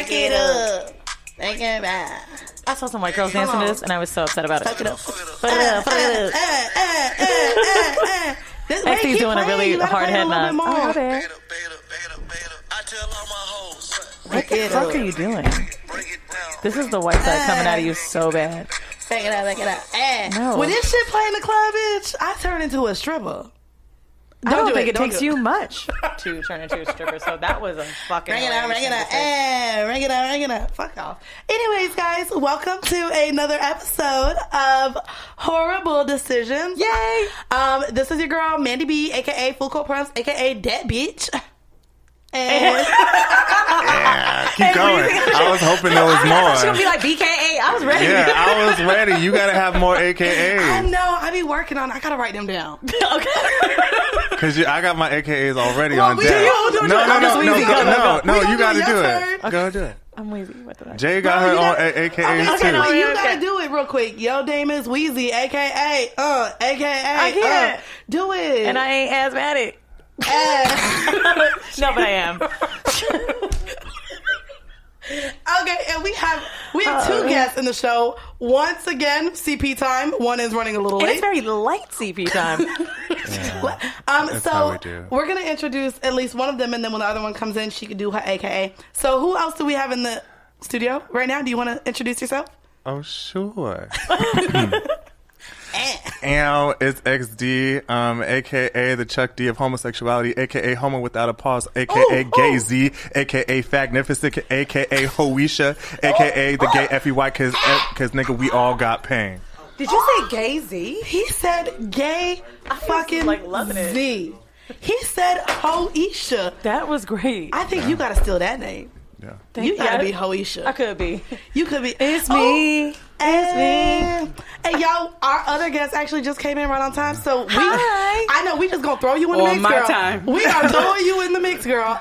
Back it up. Back it back. I saw some white girls dancing to this, and I was so upset about it. Fuck it up. XD's doing a really hard head nod. Oh, there. What the fuck are you doing? This is the white side coming out of you so bad. Back it up, back it up. No. When this shit play in the club, bitch, I turn into a stripper. I don't think it takes you much to turn into a stripper, so that was a fucking... Ring it up, ring it up, ring it up, ring it up. Fuck off. Anyways, guys, welcome to another episode of Horrible Decisions. Yay! This is your girl, Mandy B, a.k.a. Full Court Press, a.k.a. That Bitch. And yeah, keep going. I was hoping there was more. I thought she was going to be like BKA. I was ready. Yeah, I was ready. You got to have more AKAs. I know. I be working on it. I got to write them down. Okay. Because I got my AKAs already Well, on we deck. do. No, We you got to your do turn. it. Go do it. I'm wheezy. What did I Jay got her own AKAs too. Okay, no, you got to do it real quick. Yo, name is Wheezy, a.k.a. a.k.a. I can't. Do it. And I ain't asthmatic. No, but I am. Okay, and we have two guests in the show. Once again, CP time. One is running a little And late. it's very light CP time. That's how we do. We're gonna introduce at least one of them, and then when the other one comes in, she could do her AKA. So who else do we have in the studio right now? Do you want to introduce yourself? Oh, sure. It's XD, a.k.a. the Chuck D of homosexuality, a.k.a. homo without a pause, a.k.a. gay Z, a.k.a. fagnificent, a.k.a. Hoisha, a.k.a. the gay FEY, because nigga, we all got pain. Did you say gay Z? He said gay fucking like loving it. Z. He said Hoisha. That was great. I think you gotta steal that name. Yeah. You gotta be Hoisha. I could be. You could be. It's me. It's me. Hey, y'all, our other guest actually just came in right on time. So Hi. I know we just gonna throw you in the mix, girl. time. We are throwing you in the mix, girl.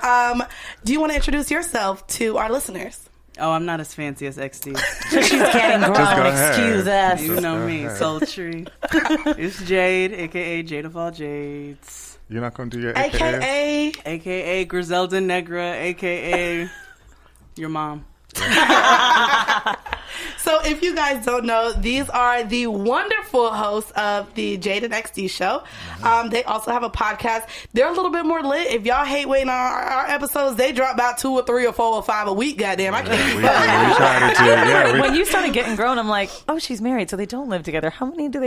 Do you want to introduce yourself to our listeners? Oh, I'm not as fancy as XD. She's getting grown. go ahead. Excuse us. You know me, ahead. sultry. It's Jade, a.k.a. Jade of all Jades. You're not going to do your AKA? AKA. A.k.a. Griselda Negra, a.k.a. your mom. So if you guys don't know, these are the wonderful hosts of the Jade and X.D show. They also have a podcast. They're a little bit more lit. If y'all hate waiting on our episodes, they drop about 2 or 3 or 4 or 5 a week. Goddamn, I can't keep up. We tried to do yeah. When you started getting grown, I'm like, oh, she's married, so they don't live together. How do they do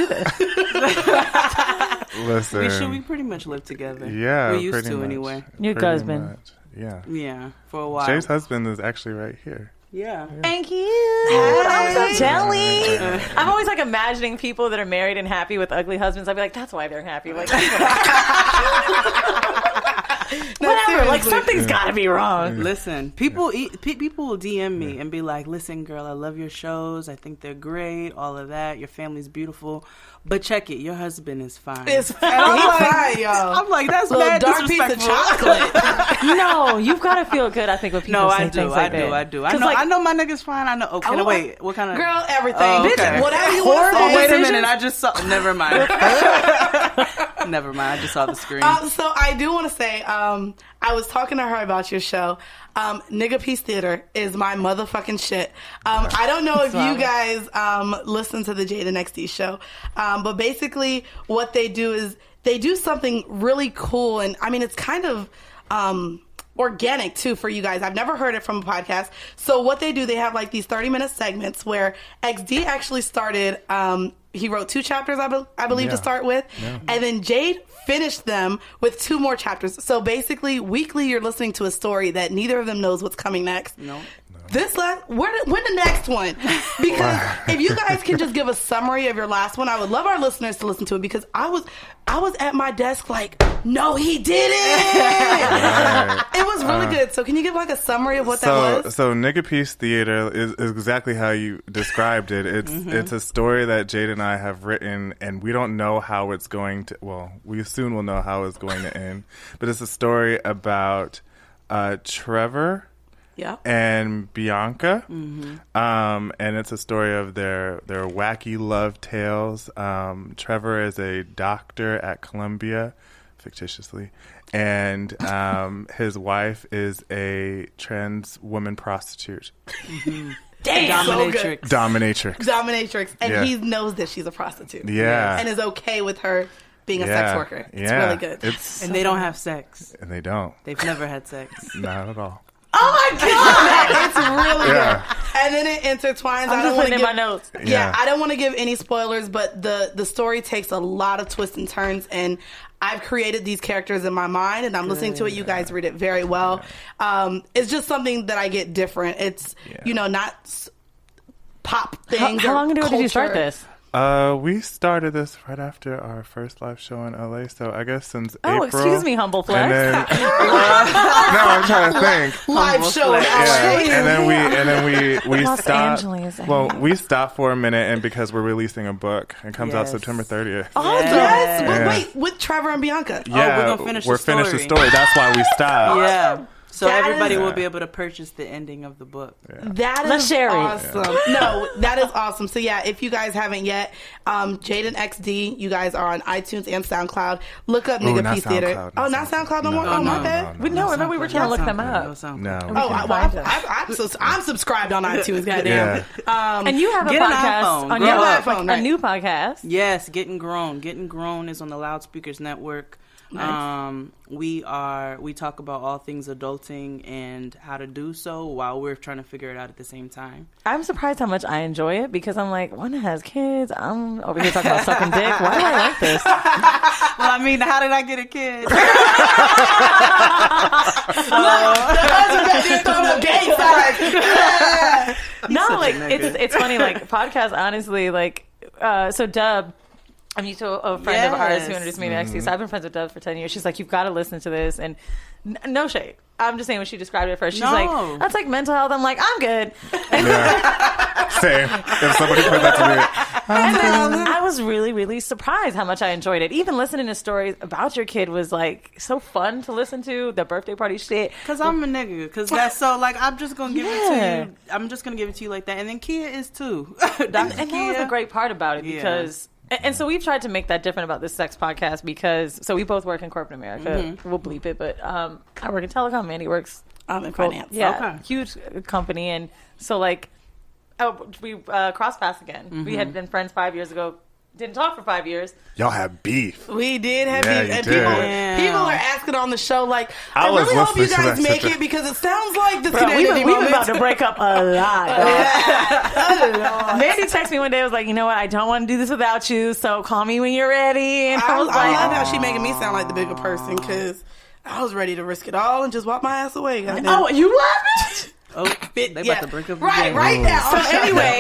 this? Listen. We pretty much live together. Yeah, we used pretty to much. anyway. Your Pretty husband. much. Yeah. Yeah, for a while. Jay's husband is actually right here. Yeah. Thank you. I'm so jelly. I'm always like imagining people that are married and happy with ugly husbands. I'd be like, that's why they're happy. Like, that's whatever. Like, something's got to be wrong. Listen, people will DM me and be like, listen, girl, I love your shows. I think they're great. All of that. Your family's beautiful. But check it. Your husband is fine. It's fine, y'all. I'm like, that's Little bad dark piece of disrespectful. chocolate. No, you've got to feel good, I think, when people No, say I do. things like I do. that. I do. 'Cause, I know my nigga's fine. I know. Okay, no, wait. What kind of... Girl, everything. Oh, okay. Bitch, whatever you Horrible want to say. Wait a decisions? minute. I just saw... Never mind. Never mind. I just saw the screen. So I do want to say, I was talking to her about your show. Nigga Peace Theater is my motherfucking shit. I don't know if you guys listen to the Jade and X.D show, but basically what they do is they do something really cool, and I mean it's kind of organic too for you guys. I've never heard it from a podcast. So what they do, they have like these 30-minute segments where XD actually started. He wrote 2 chapters, I believe, to start with, and then Jade finished them with 2 more chapters. So basically, weekly, you're listening to a story that neither of them knows what's coming next. No. This last, when the next one? Because if you guys can just give a summary of your last one, I would love our listeners to listen to it, because I was at my desk like, no, he didn't. It was really good. So can you give like a summary of what that was? So Nigga Peace Theater is exactly how you described it. It's a story that Jade and I have written, and we don't know how it's going to, well, we soon will know how it's going to end. But it's a story about Trevor and Bianca, and it's a story of their wacky love tales. Trevor is a doctor at Columbia, fictitiously, and his wife is a trans woman prostitute. Damn, Dominatrix. And he knows that she's a prostitute. Yeah. And is okay with her being a sex worker. It's really good. And they don't have sex. And they don't. They've never had sex. Not at all. Oh my god, it's really good. And then it intertwines. I'm just putting in my notes. Yeah, I don't want to give any spoilers, but the story takes a lot of twists and turns, and I've created these characters in my mind, and I'm listening to it. You guys read it very well. It's just something that I get different. It's not pop things. How long ago did you start this? We started this right after our first live show in LA, so I guess since April. Oh, excuse me, humble flex. And then, no, I'm trying to think. Live show in LA. And then we Los stopped. Angeles, We stopped for a minute, and because we're releasing a book, it comes out September 30th. Oh yes! But wait, with Trevor and Bianca. Yeah, we're finished the story. That's why we stopped. Yeah. So That everybody is- will be able to purchase the ending of the book. That Let's is share it. awesome. No, that is awesome. So yeah, if you guys haven't yet, Jade and XD, you guys are on iTunes and SoundCloud. Look up Nigga not Peace Theater. SoundCloud, Oh, not not SoundCloud no No, more? no, Oh, my no, bad. We remember we were trying to look them up. No. I'm subscribed on iTunes, goddamn. And you have a Get an podcast iPhone. on Grow your up. iPhone, a right. new podcast. Yes, Gettin Grown. Gettin Grown is on the Loudspeakers Network. Nice. We talk about all things adulting and how to do so while we're trying to figure it out at the same time. I'm surprised how much I enjoy it because I'm like, one has kids. I'm over here talking about sucking dick. Why do I like this? Well, I mean, how did I get a kid? No, like it's funny. Like podcast, honestly, like so Dub. I'm used to a friend of ours who introduced me to XD. So I've been friends with Dub for 10 years. She's like, you've got to listen to this. And no shade. I'm just saying when she described it first. She's like, that's like mental health. I'm like, I'm good. Yeah. Same. If somebody put that to me. And then I was really, really surprised how much I enjoyed it. Even listening to stories about your kid was like so fun to listen to. The birthday party shit. Because I'm a nigga. Because that's so, like, I'm just going to give it to you. I'm just going to give it to you like that. And then Kia is too. And that was the great part about it because... And so we've tried to make that different about this sex podcast because so we both work in corporate America. Mm-hmm. We'll bleep it, but I work in telecom. Mandy works in finance. Yeah, huge company. And so like, we crossed paths again. Mm-hmm. We had been friends 5 years ago. Didn't talk for 5 years. Y'all have beef. We did have Yeah, beef. And you people are asking on the show, like, I really hope you guys make it because it sounds like this we've been about to break up a lot. Mandy texted me one day. I was like, you know what? I don't want to do this without you, so call me when you're ready. And I was like, I love how she making me sound like the bigger person because I was ready to risk it all and just walk my ass away. Oh, you laughing? Oh, they about to break up right again. now. So anyway,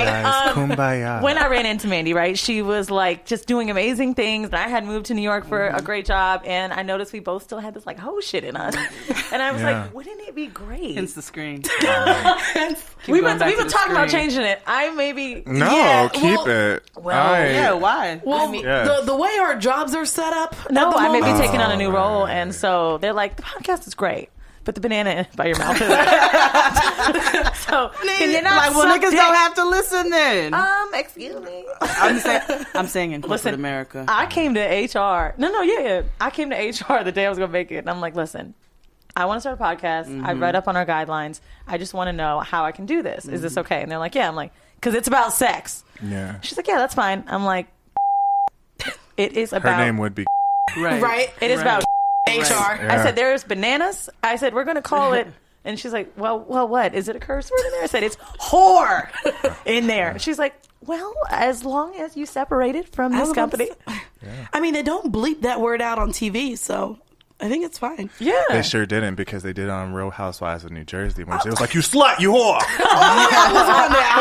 Kumbaya. when I ran into Mandy, right, she was like just doing amazing things. And I had moved to New York for a great job, and I noticed we both still had this like hoe shit in us. And I was like, wouldn't it be great? Hence the screen. We've been talking about changing it. Keep it. Well, why? Well, the way our jobs are set up. No, I may be taking on a new role, and so they're like, the podcast is great. But the banana by your mouth is so can you not like, well, niggas don't have to listen then. Excuse me. I'm saying in corporate America. I came to HR. No, I came to HR the day I was gonna make it, and I'm like, listen, I want to start a podcast. Mm-hmm. I read up on our guidelines. I just want to know how I can do this. Is this okay? And they're like, yeah. I'm like, because it's about sex. Yeah. She's like, yeah, that's fine. I'm like, it is about. Her name would be. Right. It is about. HR. Yeah. I said, there's bananas. I said, we're going to call it. And she's like, well, what? Is it a curse word in there? I said, it's whore in there. She's like, well, as long as you separate it from this company. I mean, they don't bleep that word out on TV, so I think it's fine. Yeah. They sure didn't because they did it on Real Housewives of New Jersey when she was like, you slut, you whore.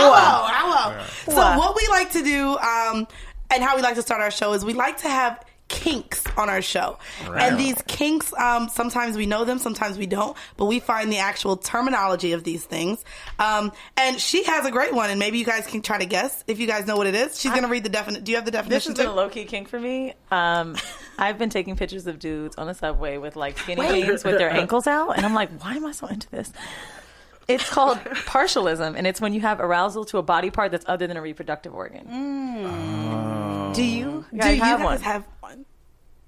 Hello. So what we like to do and how we like to start our show is we like to have kinks on our show. Right. And these kinks, sometimes we know them, sometimes we don't, but we find the actual terminology of these things. And she has a great one, and maybe you guys can try to guess if you guys know what it is. She's going to read the definition. Do you have the definition? This has been a low-key kink for me. I've been taking pictures of dudes on the subway with like skinny jeans with their ankles out, and I'm like, why am I so into this? It's called partialism, and it's when you have arousal to a body part that's other than a reproductive organ. Do you? Do you have guys one? have one?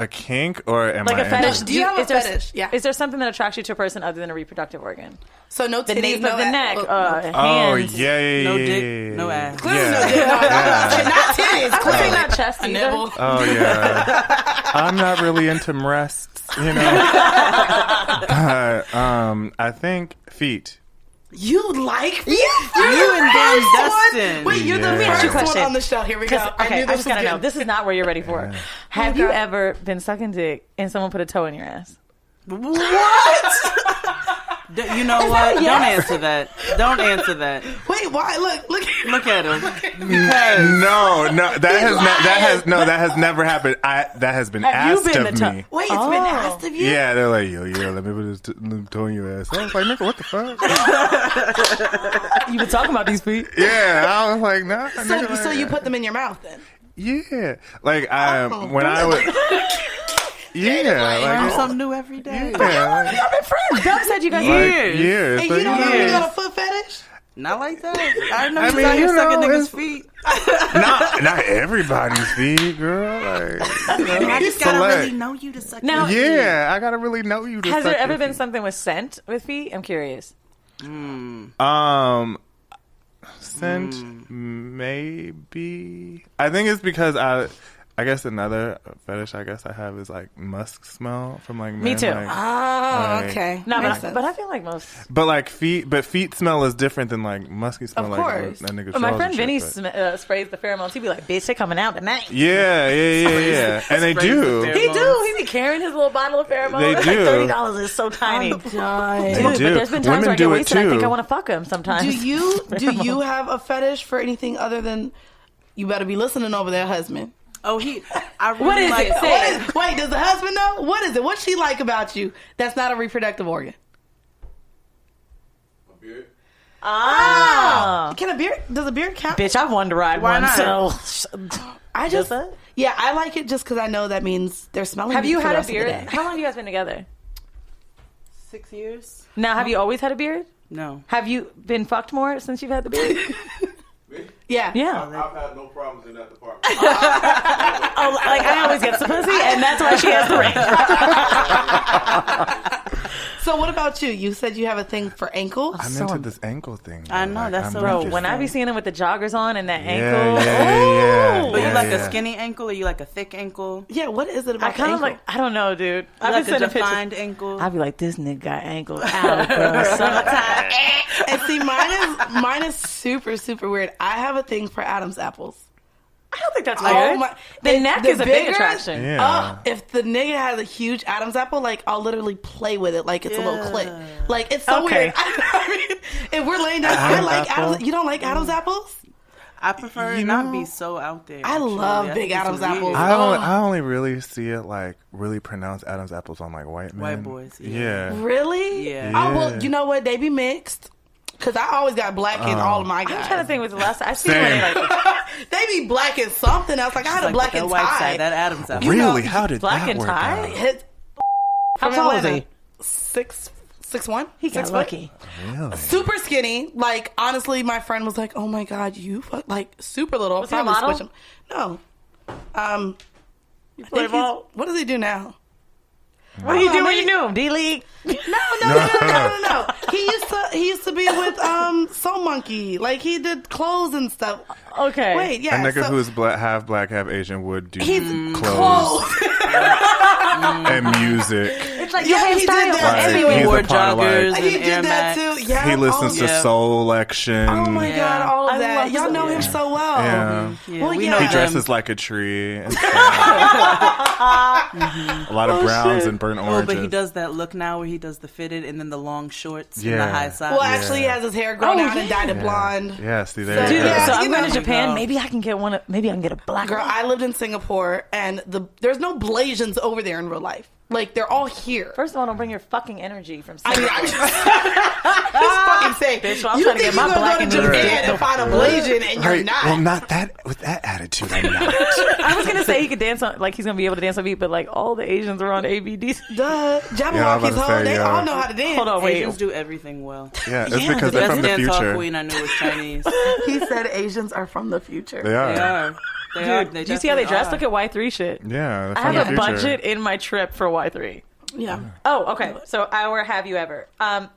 A kink or am like I a fetish? No, do you have a fetish? Yeah. Is there something that attracts you to a person other than a reproductive organ? So no The titties, nape no of the neck, hands. yeah. No dick, no ass. Clearly no dick, no ass. Not titties. Clearly not chest A either. nibble. Oh yeah. I'm not really into breasts, you know. I think feet. You like feet? You and Dan Dustin. Wait, you're the Yeah. first one on the show. Here we go. Okay, I just gotta know. This is not where you're ready for. Yeah. Have you ever been sucking dick and someone put a toe in your ass? What? You know what? Don't answer that. Don't answer that. Wait, why? Look at him. No, that has never happened. That has been asked been of the me. Wait, it's been asked of you? Yeah, they're like, yo, let me put this toe in your ass. I was like, nigga, what the fuck? You been talking about these feet? Yeah, I was like, nah. So you put them in your mouth then? Yeah, like when I was. Yeah, Learn like something new every day. yeah, like, Y'all been friends. Dub said you got years. Hey, So you don't know you years. got a foot fetish? Not like that. I know I you mean, out here you sucking know, niggas' it's- feet. not everybody's feet, girl. Like, I just gotta select. really know you to suck Now- your feet. Yeah, I gotta really know you. To Has suck there ever your been feet. something with scent with feet? I'm curious. Scent maybe. I think it's because I guess another fetish I have is like musk smell from like men. Me too. Like, Oh, okay. No, Makes sense. but I feel like most. but like feet smell is different than like musky smell. Of like course. a nigga My drawers friend and Vinny shit, but- sprays the pheromones. He'd be like, "Bitch, they coming out tonight." Yeah. And they Sprays do. the He do. He be carrying his little bottle of pheromones. They It's do. like $30 is so tiny. They Dude, do. but there's been times Women where I do get it wasted. I think too. I want to fuck him sometimes. Do you have a fetish for anything other than? You better be listening over there, husband. Oh, I really What is like it? Say it. Wait, does the husband know? What is it? What's she like about you? That's not a reproductive organ. Ah. Can a beard? Does a beard count? Bitch, I've wanted to ride Why one, not? so... I just, that? yeah, I like it just because I know that means they're smelling. Have me you for the had a rest of the beard? day. How long have you guys been together? 6 years. Now, have you always had a beard? No. Have you been fucked more since you've had the beard? Yeah. Yeah. I've had no problems in that department. Oh, like I always get the pussy, and that's why she has the ring. So what about you? You said you have a thing for ankles. I'm into this ankle thing. I know, that's I'm so Bro, interested. when I be seeing him with the joggers on and that Yeah, ankle, yeah. But you Yeah, like yeah. a skinny ankle or you like a thick ankle? Yeah. What is it I about? kind of the like, I don't know, dude. You I've like been a sending pictures. defined ankle? I'd be like, this nigga got ankle out, bro. Summertime. And see, mine is super, super weird. I have a thing for Adam's apples. I don't think that's Oh weird. my- The if neck the is a big bigger- attraction. Yeah. If the nigga has a huge Adam's apple, like I'll literally play with it like it's a little clit. Like it's so Okay. weird. I mean, if we're laying down, I like apple? Adam's. You don't like Adam's apples? I prefer You it not know, be so out there. I love actually. big think Adam's it's weird. apples. I only really see it like really pronounced Adam's apples on like white men. White boys, yeah. Yeah. Really? Yeah. Oh well, Yeah. you know what? They be mixed. Cause I always got black in all of my guys. I'm trying to think. Was the last time I seen Same. one like They be black in something else. Like I had a Like black that and white tie. side, that Adam's apple. You know, Really? How did black that and work tie? out? His How from tall is Atlanta. he? 6'1". He got 6 foot. lucky. Really? Super skinny. Like honestly, my friend was like, "Oh my god, you fuck like super little." Was he a Probably model? switch him. No. I play think he's- ball? what does he do now? What do you do when maybe- you knew him? D-League? No. He used to be with Soul Monkey. Like he did clothes and stuff. Okay. Wait, A yeah. nigga so who's half black, half Asian would do he's clothes clothes. and music. It's like, Yeah, yeah, he did style that. Right. Everywhere. He's Wore a part of, like, joggers He and did Air that Max. too. Yeah. he listens to Yeah. Soul Action. Oh my god, Yeah. all of I that. love Y'all know him so well. Yeah. Yeah, Well, we yeah. know He He dresses like a tree. And stuff. A lot of browns and burnt Oh, oranges. but he does that look now where he does the fitted and then the long shorts and the Yeah. high side. Well, actually, he has his hair grown out and dyed it blonde. Yeah, see, there So- you go. Yeah, so you I'm going know. to Japan. Girl. Maybe I can get one. Maybe I can get a black Girl, one. I lived in Singapore, and there's no Blasians over there in real life. Like they're all here. First of all, don't bring your fucking energy from I mean, Singapore. just fucking say, Bitch, well, I'm you trying to think get my you're gonna black go and to blue Japan dick. and find a Blasian and you're Right. not? Well, not that with that attitude. I'm not. I was gonna say he could dance on, like he's gonna be able to dance on beat, but like all the Asians are on ABDs. Duh, Yeah, I'm about Jabberwockies, to ho, say, they yeah. all know how to dance. Hold on, wait. Asians do everything well. Yeah, it's Yeah, because The they're best from the dance hall future. queen I knew was Chinese. He said Asians are from the future. They They are. are. Dude, do you see how they dress? Look at Y3 shit. Yeah. I have a budget in my trip for Y3. Yeah. Oh, okay. So our Have You Ever.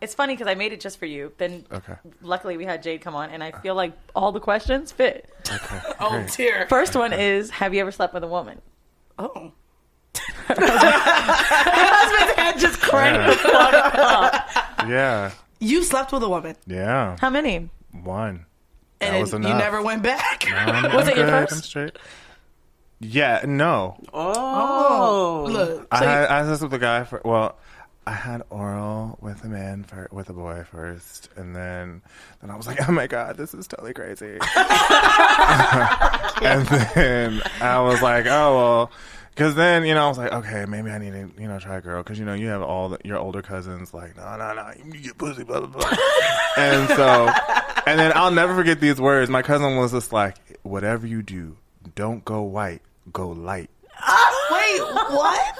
It's funny because I made it just for you. Then luckily we had Jade come on, and I feel like all the questions fit. Okay. Oh, dear. First one is, have you ever slept with a woman? Oh. Her husband's head just cranked the fuck up. Yeah. You slept with a woman. Yeah. How many? One. And That was you enough. never went back. Was it your good. first? I'm straight. Yeah, no. Oh. Look. I was with a guy I had oral with a man with a boy first, and then I was like, oh my god, this is totally crazy. And then I was like, oh well, because then I was like, okay, maybe I need to try a girl, because you have all your older cousins like, no, you get pussy, blah blah blah. And then I'll never forget these words. My cousin was just like, whatever you do, don't go white, go light. Wait, what?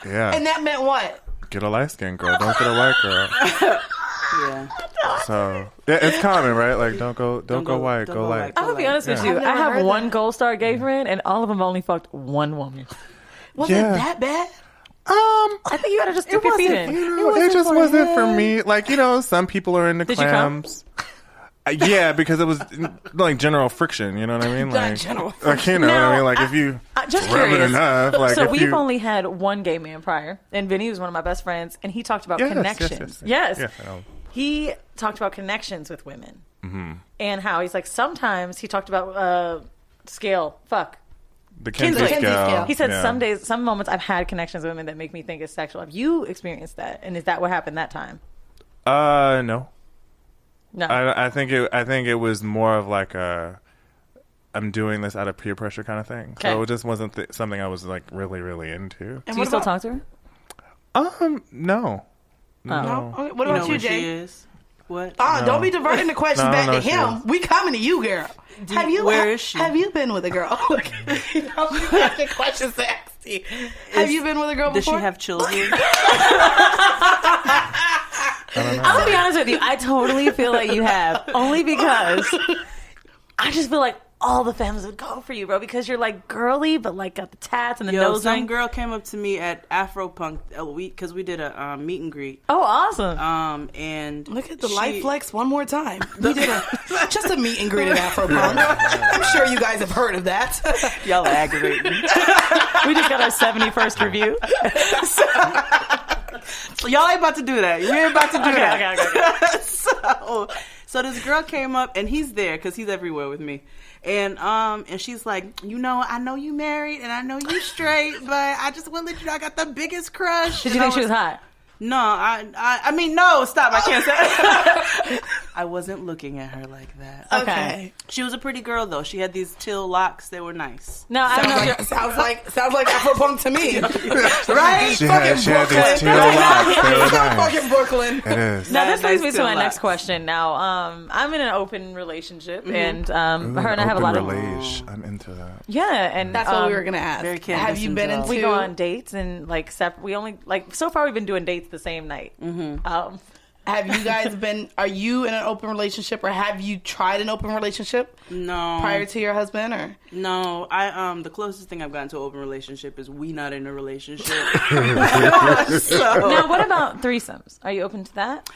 Yeah. And that meant what? Get a light-skinned girl. Don't get a white girl. Yeah. So it's common, right? Like, don't go white, go light. I'm gonna be honest with you. I've I never have heard one that. Gold Star gay friend, and all of them only fucked one woman. Was it Yeah. that bad? I think you gotta just dip your feet in. It just wasn't for me. Like, some people are into Did you come? clams. Yeah, because it was like general friction. You know what I mean? Like, general like you know what I mean? Like, if you Just rub it curious. enough, like So if we've you, only had one gay man prior, and Vinny was one of my best friends, and he talked about connections. Yes. Yes, I know. He talked about connections with women, and how he's like sometimes he talked about scale. Fuck. The Kinsey Kinsey scale. scale. He said Yeah. some moments I've had connections with women that make me think it's sexual. Have you experienced that? And is that what happened that time? No. No. I think it was more of like I'm doing this out of peer pressure kind of thing. Okay. So it just wasn't something I was like really, really into. Do you still talk to her? No. No. Okay, what You know about you, where she Jay? is? What? Don't be diverting the questions No, back no, to she him. is. We coming to you, girl. Where is she? Have you been with a girl? Look, she's asking questions to XD. Have you been with a girl Does before? she have children? I'm gonna be honest with you. I totally feel like you have, only because I just feel like all the families would go for you, bro, because you're like girly, but like got the tats and the nose some ring. girl came up to me at Afropunk a week because we did a meet and greet. Oh, awesome! And Look at the light flex one more time. We did just a meet and greet at Afropunk. I'm sure you guys have heard of that. Y'all are aggravating. We just got our 71st review. So y'all ain't about to do that. We ain't about to do that. Okay. So this girl came up, and he's there because he's everywhere with me. And she's like, I know you married, and I know you straight, but I just want to let you know I got the biggest crush. Did you think she was hot? No, I mean, no, stop. I can't say. I wasn't looking at her like that. Okay. She was a pretty girl, though. She had these teal locks. They were nice. No, I don't know. Sounds like Afropunk to me. Right? She had these teal locks. They were nice. Fucking Brooklyn. It is. Now this leads me Nice to my to next laugh. question. Now, I'm in an open relationship, and her and I have a lot of I'm into that. and That's what we were gonna ask. Very Have you been candid into? we go on dates and like we only like so far we've been doing dates the same night. Have you guys been? Are you in an open relationship, or have you tried an open relationship No. prior to your husband? Or No, the closest thing I've gotten to an open relationship is we not in a relationship. So, Now, what about threesomes? Are you open to that?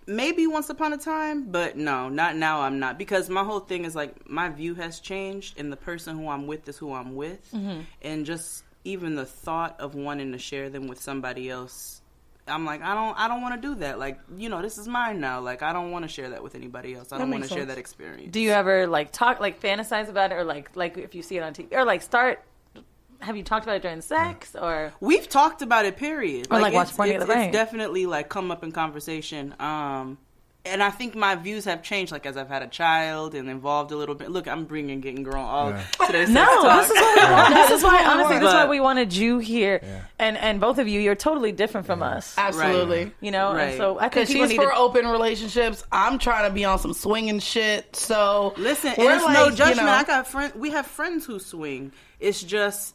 maybe once upon a time, but no, not now. I'm not, because my whole thing is like my view has changed, and the person who I'm with is who I'm with, and just even the thought of wanting to share them with somebody else. I'm like, I don't want to do that. Like, this is mine now. Like, I don't want to share that with anybody else. I don't want to share that experience. Do you ever like talk, like fantasize about it, or like if you see it on TV, or like have you talked about it during sex, or We've talked about it, period. Or like watch it's, porn it's, together, right? it's definitely like come up in conversation. And I think my views have changed, like as I've had a child and involved a little bit. Look, I'm bringing Getting Grown all today's no, sex talk. this is what we want. This is why, honestly, this is why But- we wanted you here, and both of you, you're totally different from us. absolutely. You know, Right. and so I think Because people she's need for to. open relationships. I'm trying to be on some swinging shit. So Listen, and we're it's no like, judgment. I got friends. We have friends who swing. It's just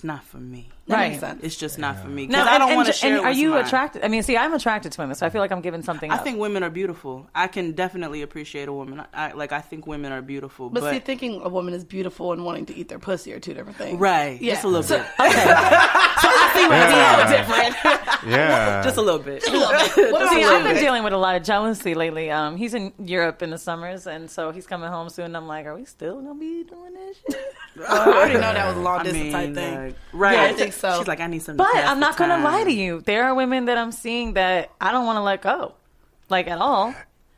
not for me. That Right. makes sense. It's just not for me. Now, Because I don't want to share. and are what's you mine. attracted? I mean, see, I'm attracted to women, so I feel like I'm giving something I up. think women are beautiful. beautiful. I can definitely appreciate a woman. I think women are beautiful. But see, thinking a woman is beautiful and wanting to eat their pussy are two different things. Right. Yeah. Just a little bit. Okay. So I see what's different. Yeah. Just a little bit. See, I've been dealing with a lot of jealousy lately. He's in Europe in the summers, and so he's coming home soon. And I'm like, are we still gonna be doing this shit? I already know that was a long distance type thing. Right. Yeah, I think so. She's like, I need some. But I'm not gonna lie to you. There are women that I'm seeing that I don't want to let go, like at all.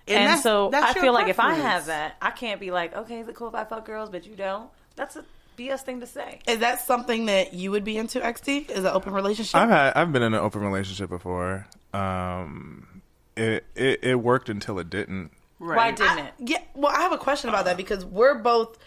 And so I feel like if I have that, I can't be like, okay, is it cool if I fuck girls, but you don't? That's a BS thing to say. Is that something that you would be into, XD? Is an open relationship? I've been in an open relationship before. It worked until it didn't. Right. Why didn't it? Yeah. Well, I have a question about that because we're both.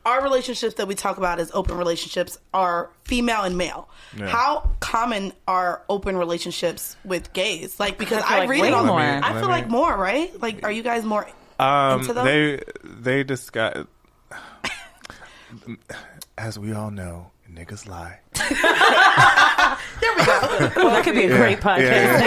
Our relationships that we talk about as open relationships are female and male. Yeah. How common are open relationships with gays? Like, because I read it all more. I feel like more, right? Like, are you guys more into them? They discuss, as we all know, niggas lie. There we go. Well, that could be a great podcast.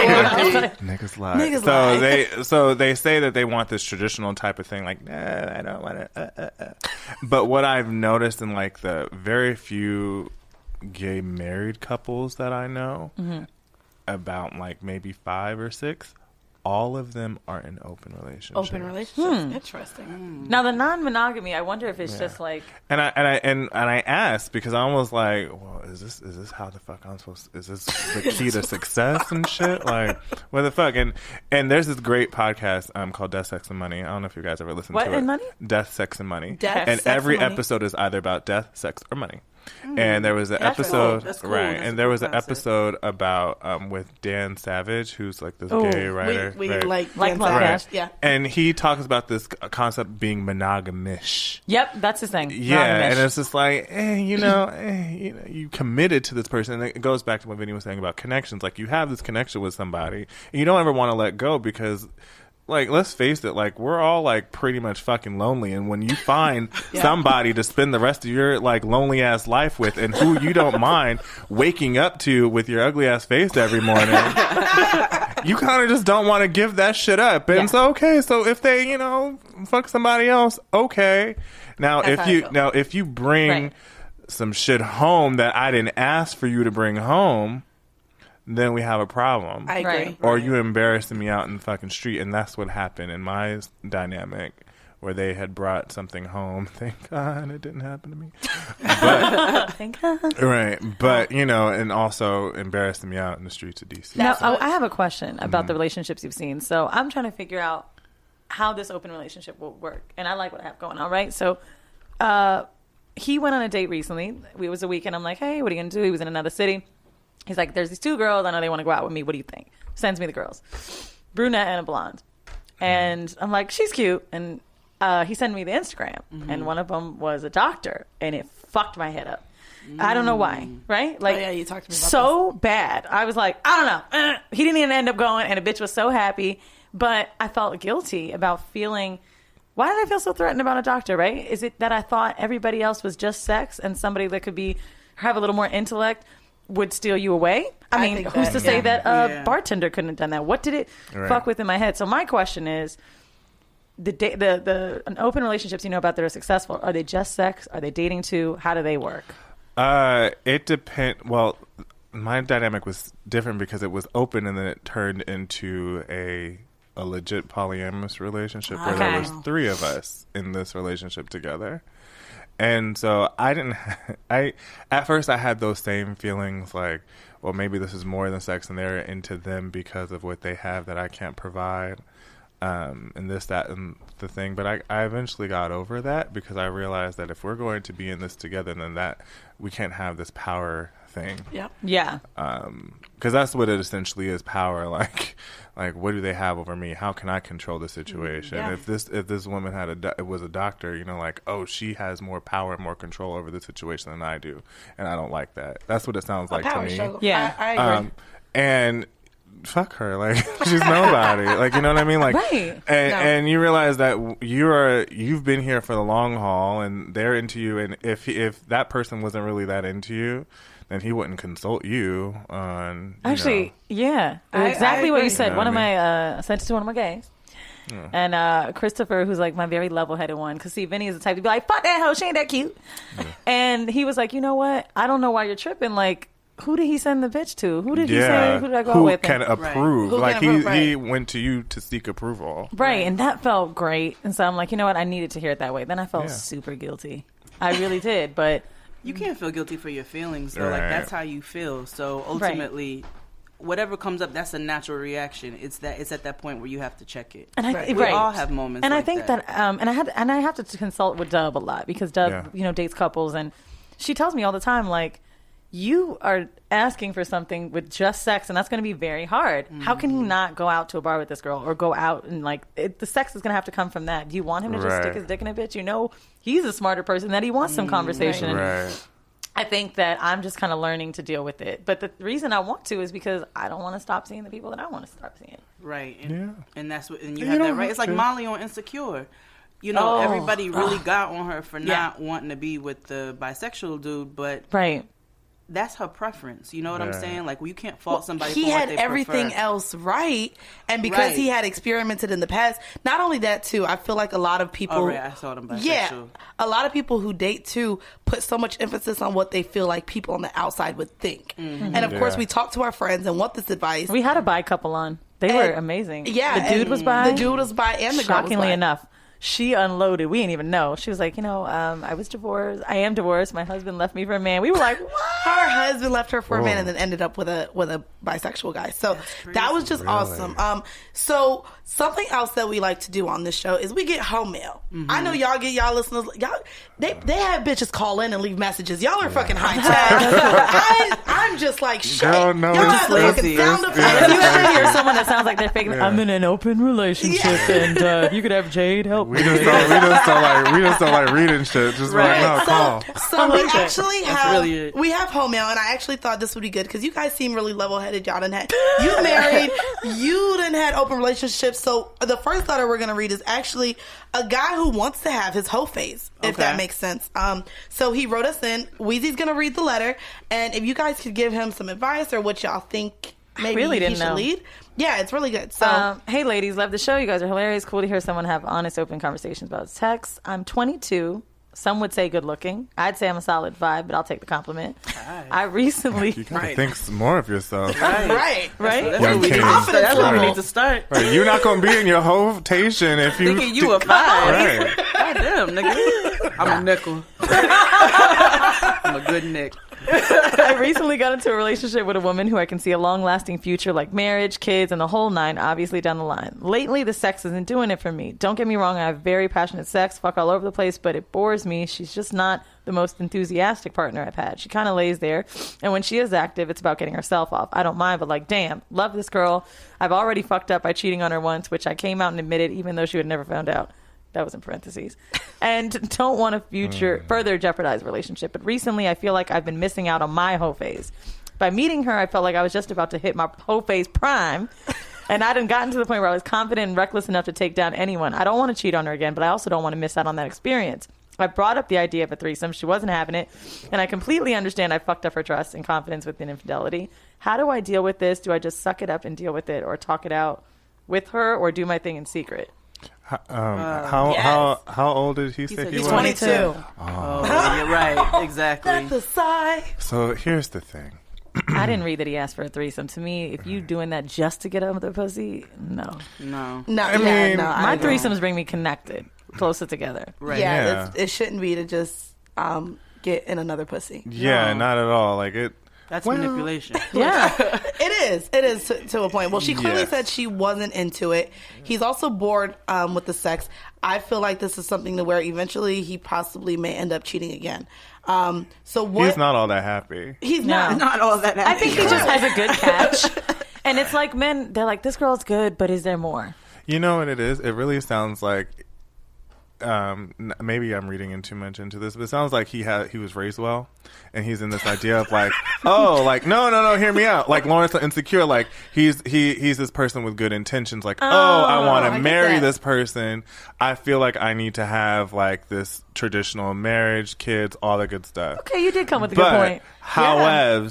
Niggas lie. Niggas lie. So they say that they want this traditional type of thing, like, nah, I don't want it. But what I've noticed in like the very few gay married couples that I know, about like maybe 5 or 6, all of them are in open relationships. Open relationships, interesting. Now the non-monogamy, I wonder if it's just like. And I asked because I was like, well, is this how the fuck I'm supposed? Is this the key to success and shit? Like, what the fuck? And there's this great podcast called Death, Sex, and Money. I don't know if you guys ever listened to it. What and money? Death, Sex, and Money. Death, and sex, every and money. episode is either about death, sex, or money. And there was an episode, That's cool. right? That's and there was an concept. episode about with Dan Savage, who's like this gay writer. We right? like Right. Yeah. And he talks about this concept being monogamous. Yep, that's his thing. Yeah, Monogamous. and it's just like, you committed to this person. And it goes back to what Vinny was saying about connections. Like, you have this connection with somebody, and you don't ever want to let go because, like, let's face it, like, we're all, like, pretty much fucking lonely. And when you find somebody to spend the rest of your, like, lonely-ass life with and who you don't mind waking up to with your ugly-ass face every morning, you kind of just don't want to give that shit up. And so, okay, so if they, fuck somebody else, okay. Now, if you bring some shit home that I didn't ask for you to bring home, then we have a problem. I agree. Right. Or you embarrassing me out in the fucking street. And that's what happened in my dynamic, where they had brought something home. Thank God it didn't happen to me. But, Thank God. right. But, and also embarrassing me out in the streets of D.C. Now, I have a question about the relationships you've seen. So I'm trying to figure out how this open relationship will work. And I like what I have going on, right? So he went on a date recently. It was a weekend. I'm like, hey, what are you going to do? He was in another city. He's like, there's these 2 girls. I know they want to go out with me. What do you think? Sends me the girls. Brunette and a blonde. And I'm like, she's cute. And he sent me the Instagram. And one of them was a doctor. And it fucked my head up. I don't know why. Right? Like, you talked to me about so bad. I was like, I don't know. He didn't even end up going. And the bitch was so happy. But I felt guilty about feeling... Why did I feel so threatened about a doctor, right? Is it that I thought everybody else was just sex and somebody that could have a little more intellect would steal you away? I mean, who's to say that a bartender couldn't have done that? What did it fuck with in my head? So my question is, the open relationships about that are successful, are they just sex? Are they dating too? How do they work? It depends. Well, my dynamic was different because it was open and then it turned into a legit polyamorous relationship where there was 3 of us in this relationship together. And so at first I had those same feelings like, well, maybe this is more than sex and they're into them because of what they have that I can't provide. And this, that, and the thing. But I eventually got over that because I realized that if we're going to be in this together, then that we can't have this power thing. Yep. Yeah. Because that's what it essentially is, power. Like what do they have over me? How can I control the situation? Yeah. If this woman was a doctor, like, oh, she has more power and more control over the situation than I do, and I don't like that. That's what it sounds like to me. Struggle. Yeah, I agree. And fuck her, like she's nobody, like, you know what I mean, like, right. And you realize that you've been here for the long haul, and they're into you, and if that person wasn't really that into you, then he wouldn't consult you on. Actually, yeah, exactly what you said. One of my I sent it to one of my gays, And Christopher, who's like my very level-headed one, because see, Vinny is the type to be like, fuck that hoe, she ain't that cute. And he was like, you know what? I don't know why you're tripping. Like, who did he send the bitch to? Who did he say? Who did I go with? Who can approve? Right. He went to you to seek approval. Right, and that felt great. And so I'm like, you know what? I needed to hear it that way. Then I felt super guilty. I really did, but... You can't feel guilty for your feelings, though. Like, that's how you feel. So ultimately... Whatever comes up, that's a natural reaction. It's at that point where you have to check it. And we all have moments. And like I think that I have to consult with Dub a lot because Dub, dates couples, and she tells me all the time, like, you are asking for something with just sex, and that's going to be very hard. How can he not go out to a bar with this girl or go out and the sex is going to have to come from that? Do you want him to just stick his dick in a bitch? You know, he's a smarter person that he wants some conversation. Right. I think that I'm just kind of learning to deal with it. But the reason I want to is because I don't want to stop seeing the people that I want to stop seeing. Right. And that's what, and you have that right. It's like Molly on Insecure. You know, everybody really got on her for not wanting to be with the bisexual dude, but that's her preference. You know what I'm saying? Like, you can't fault somebody for what they prefer. He had everything else right. And because he had experimented in the past, not only that, too, I feel like a lot of people... Oh, right. I saw them bisexual. Yeah. A lot of people who date, too, put so much emphasis on what they feel like people on the outside would think. Mm-hmm. And, of course, we talk to our friends and want this advice. We had a bi couple on. They were amazing. Yeah. The dude was bi. The dude was bi and the girl was bi. Shockingly enough. She unloaded. We didn't even know. She was like, I was divorced. I am divorced. My husband left me for a man. We were like, what? Her husband left her for a man and then ended up with a bisexual guy. So that was just awesome. So something else that we like to do on this show is we get home mail. Mm-hmm. I know y'all get y'all listeners. They have bitches call in and leave messages. Y'all are fucking high tech. I'm just like shit. Girl, no, y'all have the fucking sound effects. If you ever hear someone that sounds like they're faking, I'm in an open relationship and you could have Jade help. We just don't like reading shit. Just call. So we actually have home mail, and I actually thought this would be good because you guys seem really level-headed. Y'all done had you married, you done had open relationships. So the first letter we're gonna read is actually a guy who wants to have his hoe phase, if that makes sense. So he wrote us in. Weezy's gonna read the letter, and if you guys could give him some advice or what y'all think maybe he should lead. Yeah, it's really good. So, hey, ladies, love the show. You guys are hilarious. Cool to hear someone have honest, open conversations about sex. I'm 22. Some would say good looking. I'd say I'm a solid 5, but I'll take the compliment. Nice. I recently... You gotta think more of yourself. Right. That's where we need to start. Right. You're not gonna be in your hotation if you... Thinking you a 5. Right. God damn, nigga. I'm a nickel. I'm a good nick. I recently got into a relationship with a woman who I can see a long-lasting future, like marriage, kids, and the whole 9, obviously down the line. Lately, the sex isn't doing it for me. Don't get me wrong, I have very passionate sex, fuck all over the place, but it bores me. She's just not the most enthusiastic partner I've had. She kind of lays there, and when she is active, it's about getting herself off. I don't mind, but like, damn, love this girl. I've already fucked up by cheating on her once, which I came out and admitted, even though she would never found out. That was in parentheses. And don't want a further jeopardize relationship. But recently, I feel like I've been missing out on my hoe phase. By meeting her, I felt like I was just about to hit my hoe phase prime. And I'd gotten to the point where I was confident and reckless enough to take down anyone. I don't want to cheat on her again, but I also don't want to miss out on that experience. I brought up the idea of a threesome. She wasn't having it. And I completely understand I fucked up her trust and confidence within infidelity. How do I deal with this? Do I just suck it up and deal with it, or talk it out with her, or do my thing in secret? How old did he say he was? 22. Oh, you're right. Exactly. That's a sigh. So here's the thing. I didn't read that he asked for a threesome. To me, if you doing that just to get other pussy, no. I mean, my threesomes bring me connected, closer together. Right. Yeah. It shouldn't be to just get in another pussy. Yeah, not at all. Like it. That's manipulation. Yeah. It is to a point. Well, she clearly said she wasn't into it. He's also bored with the sex. I feel like this is something to where eventually he possibly may end up cheating again. So what? He's not all that happy. He's not all that happy. I think he just has a good catch. And it's like men, they're like, this girl's good, but is there more? You know what it is? It really sounds like... maybe I'm reading in too much into this, but it sounds like he was raised well, and he's in this idea of like, no, hear me out. Like Lawrence Insecure, like he's this person with good intentions. Like, I want to marry this person. I feel like I need to have like this traditional marriage, kids, all the good stuff. Okay, you did come with a good point. However,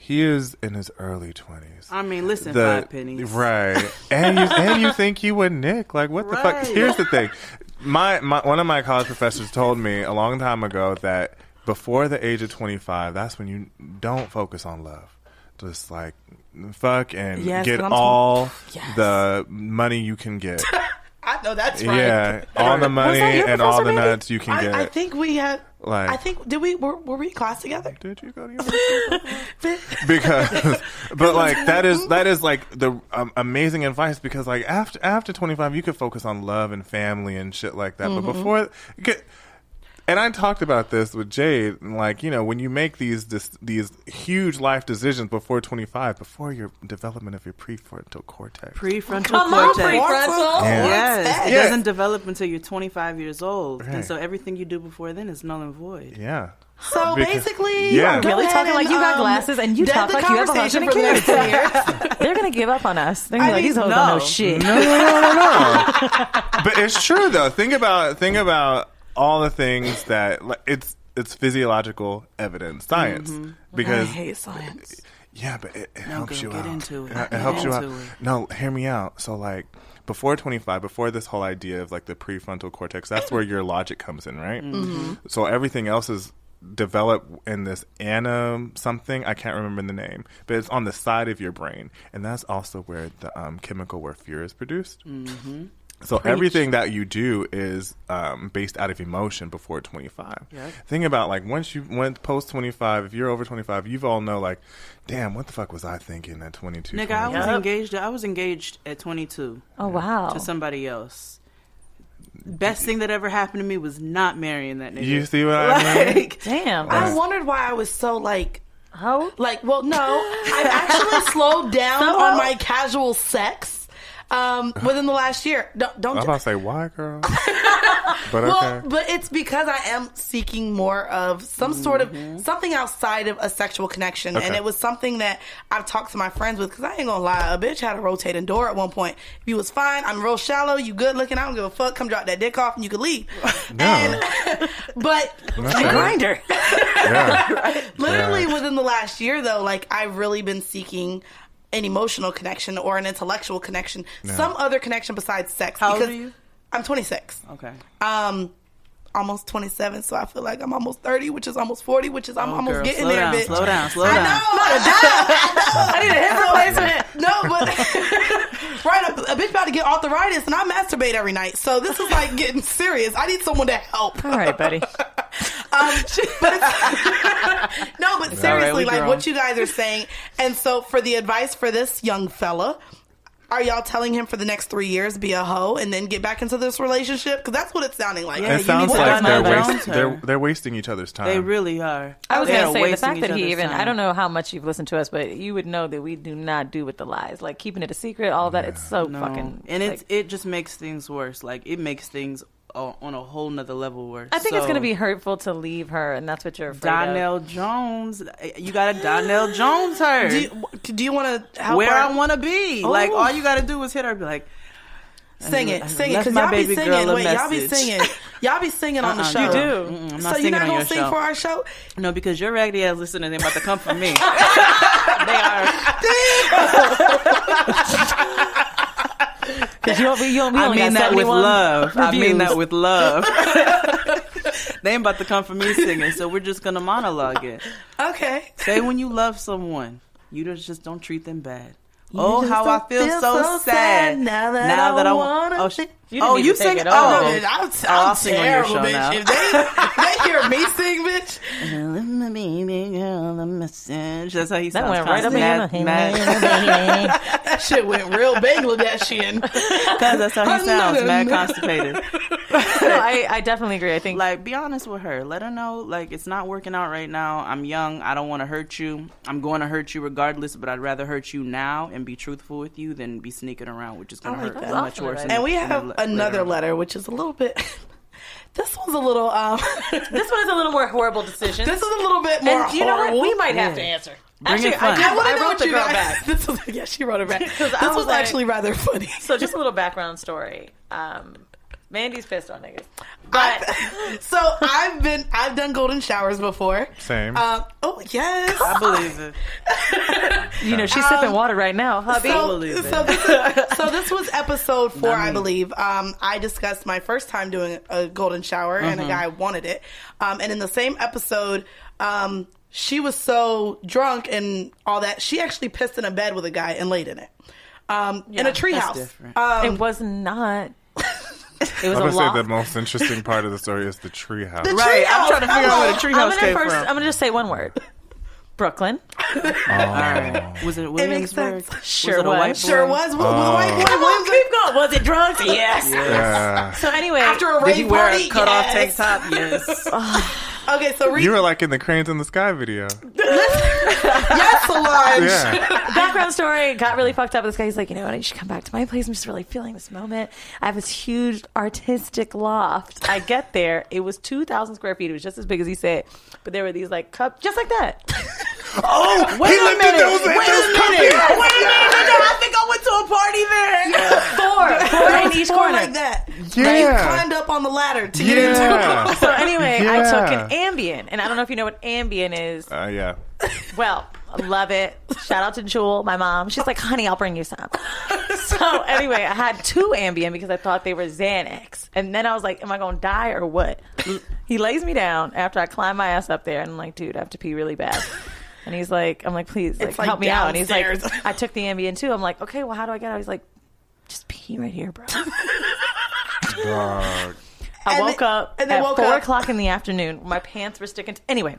He is in his early 20s. I mean, listen, 5 pennies. Right. And you think you would Nick? Like, what the fuck? Here's the thing. One of my college professors told me a long time ago that before the age of 25, that's when you don't focus on love. Just like fuck and get all the money you can get. I know that's right. Yeah, all the money and all the nuts you can get. I think we had. Like, I think were we in class together? Did you go to your because, but like that is like the amazing advice because like after 25 you could focus on love and family and shit like that. But before, and I talked about this with Jade, like, you know, when you make these huge life decisions before 25, before your development of your prefrontal cortex. Prefrontal cortex. Prefrontal? Yes. It doesn't develop until you're 25 years old. Right. And so everything you do before then is null and void. Yeah. So basically, you're really talking like you got glasses and you talk like you have a husband and kids. They're going to give up on us. They're going to be like, these hoes don't know shit. No. But it's true, though. Think about all the things that it's physiological evidence, science. Because I hate science. Yeah, but it helps you out. Get into it. It helps you out. No, hear me out. So like before 25, before this whole idea of like the prefrontal cortex, that's where your logic comes in, right? So everything else is developed in this something, I can't remember the name, but it's on the side of your brain, and that's also where the chemical where fear is produced. So everything that you do is based out of emotion before 25. Yep. Think about like once you went post 25, if you're over 25, you've all know like, damn, what the fuck was I thinking at 22? Nigga, I was engaged at 22. Oh wow, to somebody else. Best thing that ever happened to me was not marrying that nigga. You see what I mean? Damn. I wondered why I was so like. Well, no, I actually slowed down on my casual sex. Within the last year. Don't I'm about to say why, girl? But well, but it's because I am seeking more of some sort of something outside of a sexual connection, and it was something that I've talked to my friends with. Because I ain't gonna lie, a bitch had a rotating door at one point. If you was fine, I'm real shallow. You good looking? I don't give a fuck. Come drop that dick off, and you could leave. No. But Grindr. Literally within the last year, though, like I've really been seeking an emotional connection or an intellectual connection, some other connection besides sex. How old are you? I'm 26. Okay. Almost 27, so I feel like I'm almost 30, which is almost 40, which is I'm almost getting there, bitch. Slow down. I need a hip replacement. No, but a bitch about to get arthritis, and I masturbate every night, so this is like getting serious. I need someone to help. All right, buddy. But seriously, like what you guys are saying, and so for the advice for this young fella, are y'all telling him for the next 3 years be a hoe and then get back into this relationship? Because that's what it's sounding like. Yeah, it sounds like they're wasting each other's time. They really are. I was going to say, the fact that he even, I don't know how much you've listened to us, but you would know that we do not do with the lies. Like keeping it a secret, all that, it's so fucking... And it just makes things worse. Like it makes things on a whole nother level worse. I think it's going to be hurtful to leave her, and that's what you're afraid Donnell of. Jones. You got to Donnell Jones her. Do you want to help where her? I want to be. Like, all you got to do is hit her and be like, Sing it, because y'all be singing. Wait, y'all be singing. Y'all be singing on the show. You do. I'm not so you're not going to sing for our show? No, because your raggedy ass listeners ain't about to come for me. They are. Because I mean that with love. I mean that with love. They ain't about to come for me singing, so we're just going to monologue it. Okay. Say when you love someone, you just don't treat them bad. Oh, how I feel so sad now that I want to. You sing it. I'm sing terrible, on your show bitch. Now. If they hear me sing, bitch. My baby girl, the message. That's how he sounds. That went right up in That shit went real Bangladeshian. Because that's how he sounds, mad constipated. No, I definitely agree. I think, like, be honest with her. Let her know, like, it's not working out right now. I'm young. I don't want to hurt you. I'm going to hurt you regardless, but I'd rather hurt you now and be truthful with you than be sneaking around, which is going to hurt much worse. And we have another letter, which is a little bit... This one's a little... This one is a little more horrible decision. This is a little bit more horrible. You know what? We might have to answer. Actually, I wrote the girl back. She wrote it back. This was actually rather funny. So just a little background story. Mandy's pissed on niggas. But So I've done golden showers before. Same. Oh yes, I believe it. she's sipping water right now, hubby. So this was episode 4, I believe. I discussed my first time doing a golden shower, and a guy wanted it. And in the same episode, she was so drunk and all that, she actually pissed in a bed with a guy and laid in it. In a treehouse. It was not. It was I'm a gonna loft. say the most interesting part of the story is the treehouse. Right. I'm trying to figure out where the treehouse came from. I'm gonna just say one word. Brooklyn. All right. Was it Williamsburg? Sure was. Sure was. With a white boy. Keep going. Was it drugs? Yes. Yeah. So anyway, After a Did rave he wear party, a cutoff yes. tank top? Yes. Okay, so You were like in the Cranes in the Sky video. yes, Solange. Yeah. background story, got really fucked up with this guy. He's like, you know what, you should come back to my place. I'm just really feeling this moment. I have this huge artistic loft. I get there. It was 2,000 square feet. It was just as big as he said. But there were these like cups, just like that. Oh, Wait a minute. I think I went to a party there. Four in each Four corner. like that. Yeah. Like, you climbed up on the ladder to get into it. So anyway, I Yeah. took an Ambien. And I don't know if you know what Ambien is. Yeah. Well, I love it. Shout out to Jewel, my mom. She's like, honey, I'll bring you some. So anyway, I had 2 Ambien because I thought they were Xanax. And then I was like, am I going to die or what? He lays me down after I climb my ass up there. And I'm like, dude, I have to pee really bad. And he's like, I'm like, please, like, like help me out. And he's like, downstairs. I took the Ambien too. I'm like, okay, well, how do I get out? He's like, just pee right here, bro. Dog. I woke up and then at woke 4 up. o'clock in the afternoon. My pants were sticking. Anyway,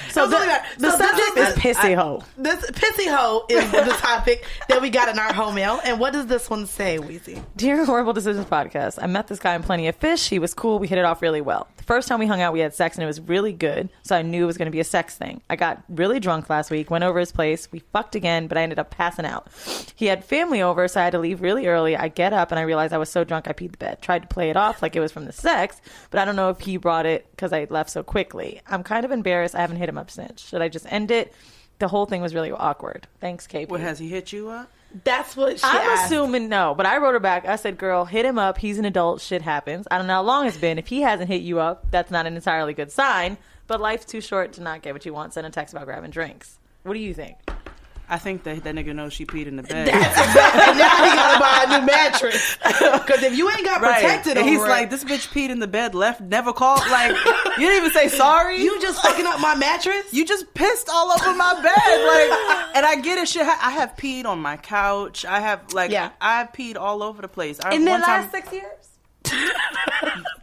so That's the, really bad. the So subject this is pissy hoe. This pissy hoe is the topic that we got in our home mail. And what does this one say, Weezy? Dear Horrible Decisions Podcast, I met this guy in Plenty of Fish. He was cool. We hit it off really well. The first time we hung out, we had sex, and it was really good. So I knew it was going to be a sex thing. I got really drunk last week, went over his place. We fucked again, but I ended up passing out. He had family over, so I had to leave really early. I get up, and I realized I was so drunk I peed the bed. Tried to play it off like it was from the sex, but I don't know if he brought it because I left so quickly. I'm kind of embarrassed. I haven't hit him up since. Should I just end it? The whole thing was really awkward. Thanks, KP. What, has he hit you up? That's what she I'm asked. assuming no, but I wrote her back. I said, girl, hit him up. He's an adult. Shit happens. I don't know how long it's been. If he hasn't hit you up, that's not an entirely good sign, but life's too short to not get what you want. Send a text about grabbing drinks. What do you think? I think that nigga knows she peed in the bed. That's exactly. Now he gotta buy a new mattress. Because if you ain't got protected and over he's it, like, this bitch peed in the bed, left, never called. Like, you didn't even say sorry. you just fucking up my mattress. You just pissed all over my bed. Like, and I get it. Shit, I have peed on my couch. I have, like, Yeah. I peed all over the place. In the one last time, 6 years?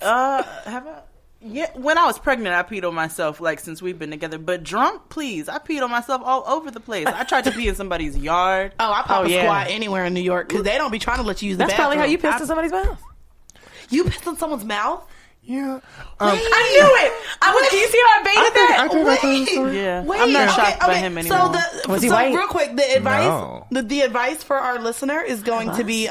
have I? Yeah, when I was pregnant, I peed on myself, like, since we've been together. But drunk, please. I peed on myself all over the place. I tried to pee in somebody's yard. Oh, I pop a yeah. squat anywhere in New York because they don't be trying to let you use the That's bathroom. probably how you pissed in somebody's mouth. You pissed in someone's mouth? Yeah. I knew it. Do you see how I baited that? I think I told the story. Yeah. Wait, I'm not shocked by him anymore. Was he white? real quick, the advice, No. the advice for our listener is going to be,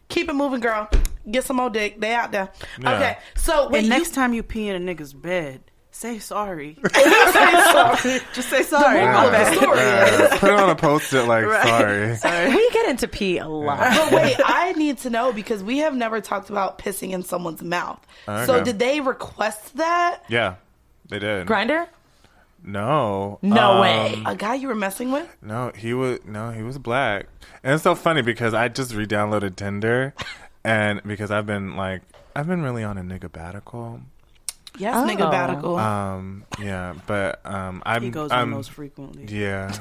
keep it moving, girl. Get some more dick. They out there. Yeah. Okay, so wait, And next time you pee in a nigga's bed, say sorry. Just say sorry. moral My of the bad. story is. Put it on a post-it like, sorry. We get into pee a lot. But wait, I need to know because we have never talked about pissing in someone's mouth. So Okay. did they request that? Yeah, they did. Grindr? No. No way. A guy you were messing with? No, he was black. And it's so funny because I just re-downloaded Tinder and because I've been really on a nigga-batical. Yes, Oh. nigga batical. Yeah, but He goes on those frequently. Yeah,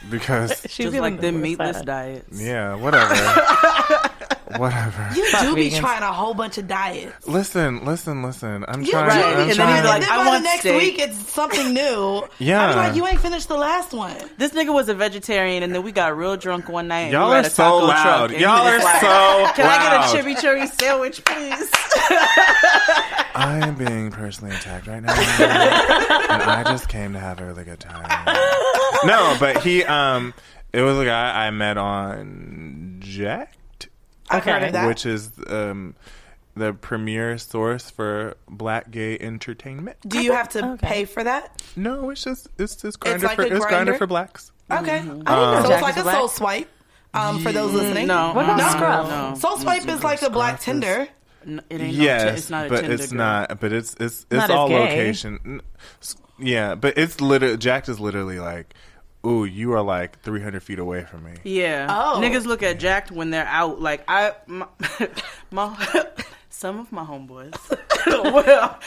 because She's Just feeling like them the meatless side. diets. yeah, whatever. Whatever. You Fuck do be vegans. trying a whole bunch of diets. Listen. I'm You trying. right. do be And then trying. he's like, then I by the want next steak. week it's something new. Yeah. I'm like, you ain't finished the last one. This nigga was a vegetarian, and then we got real drunk one night. And Y'all we were are at a so taco loud. truck, and he Y'all was are like, so Can I loud. get a chimichurri sandwich, please? I am being personally attacked right now, and I just came to have a really good time. No, but it was a guy I met on Jacked, I've heard of that. which is the premier source for black gay entertainment. Do you have to pay for that? No, it's Grindr like for a Grindr Grindr? for blacks. Okay. know So Jack it's like is a black. soul swipe for those listening. No. What about No. Scrub? No. Soul swipe is like a black Tinder. It ain't yes, it's not a but Tinder it's girl. not. But it's Not all as gay. location. Yeah, but it's literally Jacked is literally like, ooh, you are like 300 feet away from me. Yeah. Oh. Niggas look at Jacked when they're out. Like some of my homeboys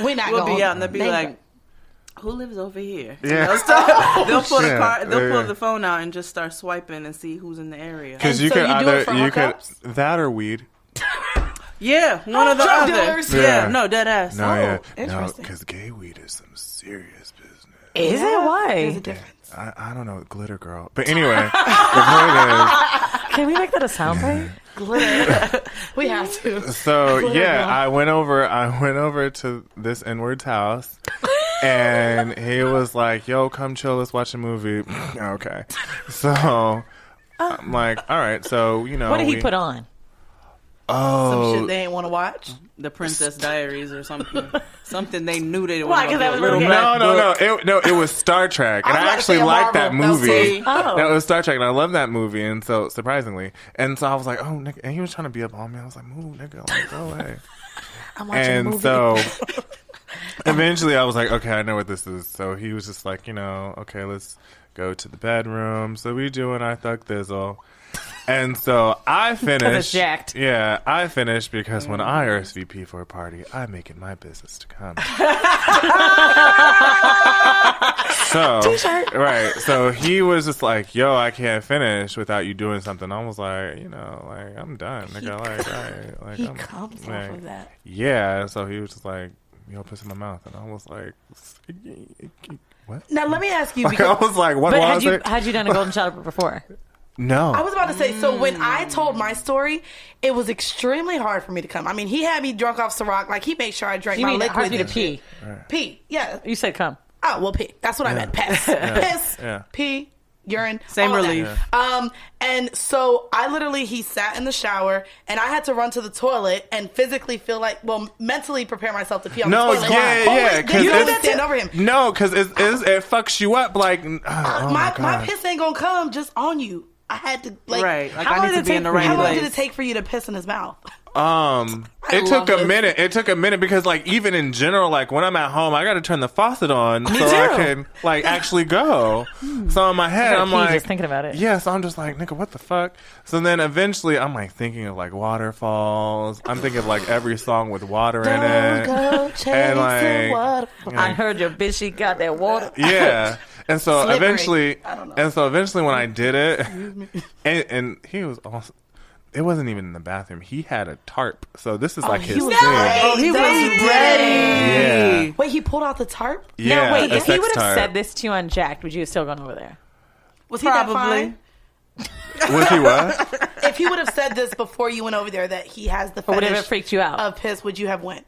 We're not will going. be out and they'll be They like, who lives over here? Yeah. They'll pull the Yeah. car. They'll Yeah. pull the phone out and just start swiping and see who's in the area. Because And you so could you do it for either hookups? that or weed. Yeah, one or the drug other. dealers. Yeah, no, dead ass. No, yeah, no, interesting. because gay weed is some serious business. Is it? There's a Why? difference. I don't know, glitter girl. But anyway, the point Can we make that a soundbite? Glitter. We have to. is, so Glitter yeah, girl. I went over to this N-word's house, and he was like, "Yo, come chill, let's watch a movie." Okay, so I'm like, all right, so What did he put on? Oh, Some shit they ain't want to watch. The Princess Diaries or something. Something they knew they Why, 'cause that was little it was Star Trek, and I was I about to actually say a liked that Marvel. movie. Oh. It was Star Trek, and I love that movie, and so surprisingly, and so I was like, oh, nigga, and he was trying to be up on me. I was like, move, nigga, like, go away. I'm watching a And movie. so eventually, I was like, okay, I know what this is. So he was just like, okay, let's go to the bedroom. So we doing our thug thizzle. And so I finished. Jacked. Yeah, I finished because when I RSVP for a party, I make it my business to come. So, right. So he was just like, yo, I can't finish without you doing something. I was like, like, I'm done. Nigga, like, all right. Like, He I'm, comes like, off of that. yeah. So he was just like, piss in my mouth. And I was like, what? Now let me ask you Like, I because was like, what But was it? had you done a golden shower before? No. I was about to say. So when I told my story, it was extremely hard for me to come. I mean, he had me drunk off Ciroc. Like he made sure I drank You my mean liquids. hard for you to and pee? shit. Pee. Yeah. You said come. Oh well, pee. That's what I meant. Piss. Piss. Yeah. Pee. Urine. Same all that. relief. And so he sat in the shower, and I had to run to the toilet and physically mentally prepare myself to pee on the No, toilet. yeah. Then you have to stand over him. No, because it fucks you up. Like, oh my my God. piss ain't gonna come just on you. I had to Right. Like, How I long need did to it be in take the right How long place. did it take for you to piss in his mouth? It love took a this. minute. It took a minute because, like, even in general, like when I'm at home, I got to turn the faucet on so I too. can like actually go. So in my head, I'm like, just thinking about it. Yeah, so I'm just like, nigga, what the fuck? So then eventually, I'm like thinking of like waterfalls. I'm thinking of like every song with water in it. Go chasing like, waterfalls. I heard your bitch. She got that water. Yeah. And so Slippery. eventually, I don't know. when I did it, and he was also, it wasn't even in the bathroom. He had a tarp. So this is like his thing. Oh, he was ready. Yeah. Wait, he pulled out the tarp? Yeah. Now wait, a if he sex would have tarp. said this to you on Jacked, would you have still gone over there? Was he that Probably. fine? Was he what? If he would have said this before you went over there that he has the Or would it fetish have freaked you out? of piss, would you have went?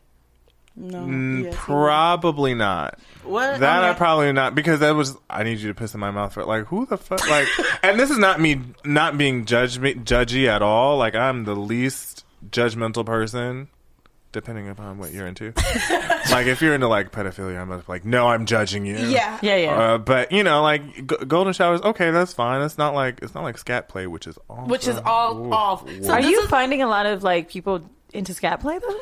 No. Probably not. What? That I I mean, probably not, because that was, I need you to piss in my mouth for, like, who the fuck, like, and this is not me not being judgy at all. Like, I'm the least judgmental person, depending upon what you're into. Like, if you're into like pedophilia, I'm like, no, I'm judging you. Yeah. Yeah. But like golden showers, okay, that's fine. It's not like scat play, which is awful. Which is all off. So Are this you is- finding a lot of like people into scat play though?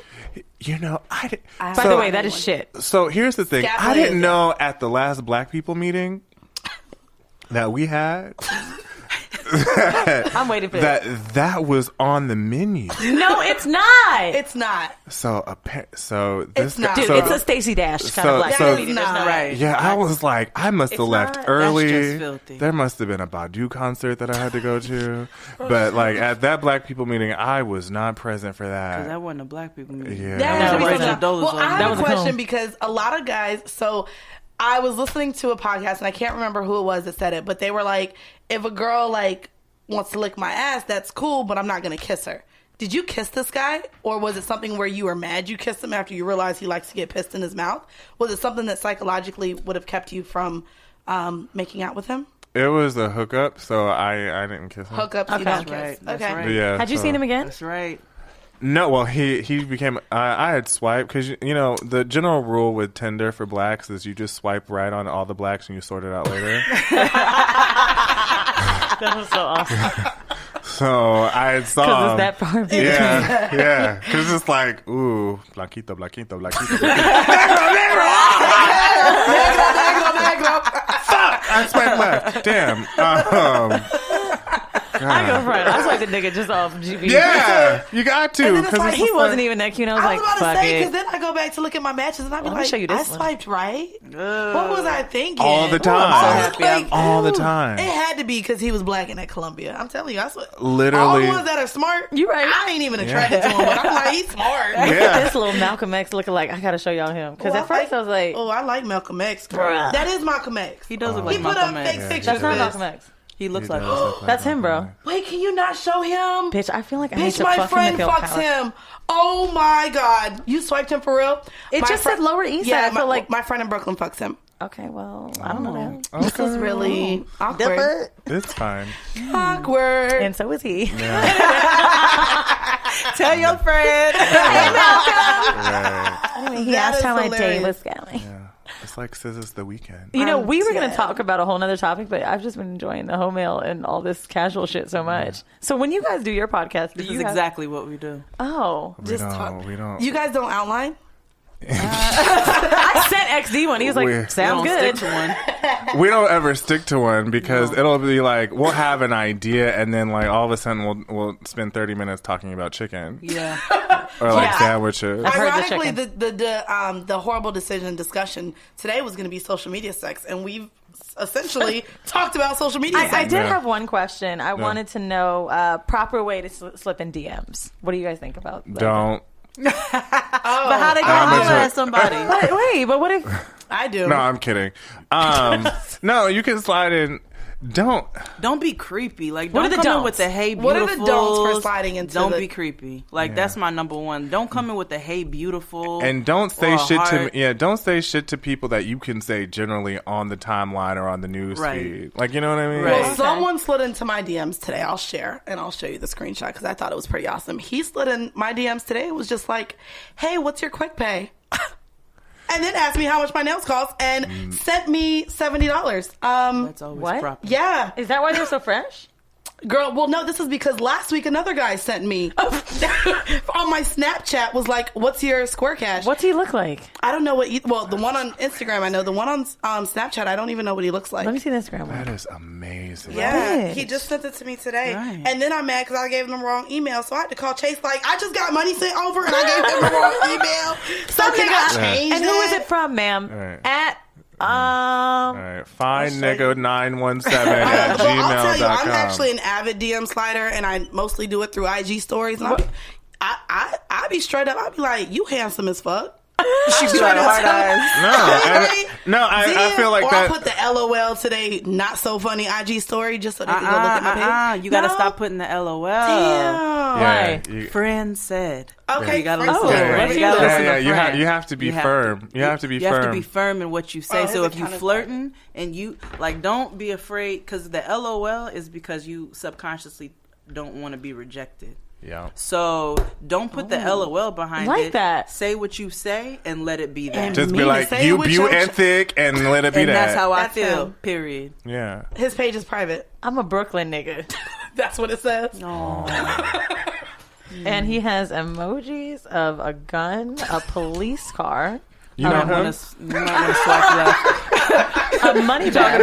By the way, that is shit. So here's the thing. Scat I play didn't is- know at the last Black people meeting that we had I'm waiting for that. that was on the menu. No, it's not. It's not. So this It's not. Dude, so, it's a Stacey Dash kind of black so- comedy. There's Not. no Right. yeah, I was like, I must have left early. That's just filthy. There must have been a Badu concert that I had to go to, but like at that Black people meeting, I was not present for that. that wasn't a black people meeting. Yeah. That No, has to be it something wasn't. else. Well, I That have was a a question film. because a lot of guys. So I was listening to a podcast and I can't remember who it was that said it, but they were like, if a girl like wants to lick my ass, that's cool, but I'm not gonna kiss her. Did you kiss this guy, or was it something where you were mad you kissed him after you realized he likes to get pissed in his mouth? Was it something that psychologically would have kept you from making out with him? It was a hookup, so I didn't kiss him. Hookups, Okay. you don't That's kiss. right. That's Okay. right. But yeah, Had you so- seen him again? That's right. No, well, he became. I had swiped because you know the general rule with Tinder for blacks is you just swipe right on all the blacks and you sort it out later. That was so awesome. So I saw Because him. it's that far between. Yeah. Because it's like, ooh, blanquito. Fuck! I swiped left. Damn. I go front. I swiped the nigga just off GB. Yeah, you got to. And then it's Because like, He wasn't even that cute. I was I like, was about to fuck say, it. because then I go back to look at my matches and I'd be Let me like, show you I this one. swiped right. What was I thinking? all the I time. was like, All the It time. had to be because he was black and at Columbia. I'm telling you, I swear. Literally. All the ones that are smart, You right. I ain't even attracted to him, but I'm like, he's smart. Yeah. This little Malcolm X looking like, I gotta show y'all him. Because at first I was like, oh, I like Malcolm X. Girl. Bruh. That is Malcolm X. He does look He like put Malcolm up X. fake pictures. that's not Fizz. Malcolm X. He looks He like. does look like That's him, Malcolm bro. X. Wait, can you not show him? Bitch, I feel like I need Bitch, to my fuck friend him to feel fucks power. him. Oh my God. You swiped him for real? It My just said Lower East Side. Yeah, I feel like my friend in Brooklyn fucks him. okay, well, I don't know that. This is really awkward. It's fine. Awkward. And so is he. Tell your friend. Right. Anyway, he That asked is how my day hilarious. was going. Yeah. It's like Scissors the Weekend. You know, we were going dead. to talk about a whole nother topic, but I've just been enjoying the home mail and all this casual shit so much. So when you guys do your podcast, do This you is have... exactly what we do. Oh. We don't. You guys don't outline? I sent XD one. He was like, We sounds We don't good. stick to one. We don't ever stick to one because it'll be like we'll have an idea and then like all of a sudden we'll spend 30 minutes talking about chicken Yeah. or like Yeah. sandwiches. I've heard the Ironically, chicken. the horrible decision discussion today was going to be social media sex, and we've essentially talked about social media sex. I did Yeah. have one question. I wanted to know proper way to slip in DMs. What do you guys think about that? Don't. But how they I'm gonna into holler it. at somebody? But what if... I do. No, I'm kidding. No, you can slide in. Don't. Don't be creepy. Like, What don't are the come in don'ts? with the hey What beautiful. are the don'ts for sliding into Don't the- be creepy. Like, Yeah. that's my number one. Don't come in with the hey beautiful. And don't say or shit to heart. me. Yeah, don't say shit to people that you can say generally on the timeline or on the news Right. feed. Like, you know what I mean? Right. Well, someone slid into my DMs today. I'll share and I'll show you the screenshot because I thought it was pretty awesome. He slid in my DMs today. It was just like, hey, what's your quick pay? And then asked me how much my nails cost and sent me $70. That's always What? proper. Yeah. Is that why they're so fresh? Girl, well, no, this is because last week another guy sent me on my Snapchat was like, what's your square cash? What's he look like? I don't know what, well, the one on Instagram, I know. The one on Snapchat, I don't even know what he looks like. Let me see the Instagram one. That is amazing. Yeah, Bitch. he just sent it to me today. Right. And then I'm mad because I gave him the wrong email. So I had to call Chase like, I just got money sent over and I gave him the wrong email. So can I change And who is it from, ma'am? Right. At All right. Find I'll show you. nigga917 at Well, I'll tell you, I'm gmail.com. actually an avid DM slider, and I mostly do it through IG stories. And I be straight up. I be like, "You handsome as fuck." She be straight like up hard tell- eyes. I feel like or that. I'll put the LOL today, not so funny IG story just so they can go look at my page. You gotta No. stop putting the LOL. Damn. Yeah, Why? you- Friend said. Okay, You gotta friend listen said. to friend. let's You gotta hear it. listen yeah, to you friend. have to be firm. You have to be You firm. have to be firm in what you say. Oh, So his if you account is flirting and you like, don't be afraid because the LOL is because you subconsciously don't want to be rejected. Yeah. So don't put the LOL behind Like it. that. Say what you say and let it be that. And Just be mean like, to say you with beaut your- and thick, and let it be and that. that's how I That's feel. him. Period. Yeah. His page is private. I'm a Brooklyn nigga. That's what it says. And he has emojis of a gun, a police car, You know him? You might want to swipe left. a money bag.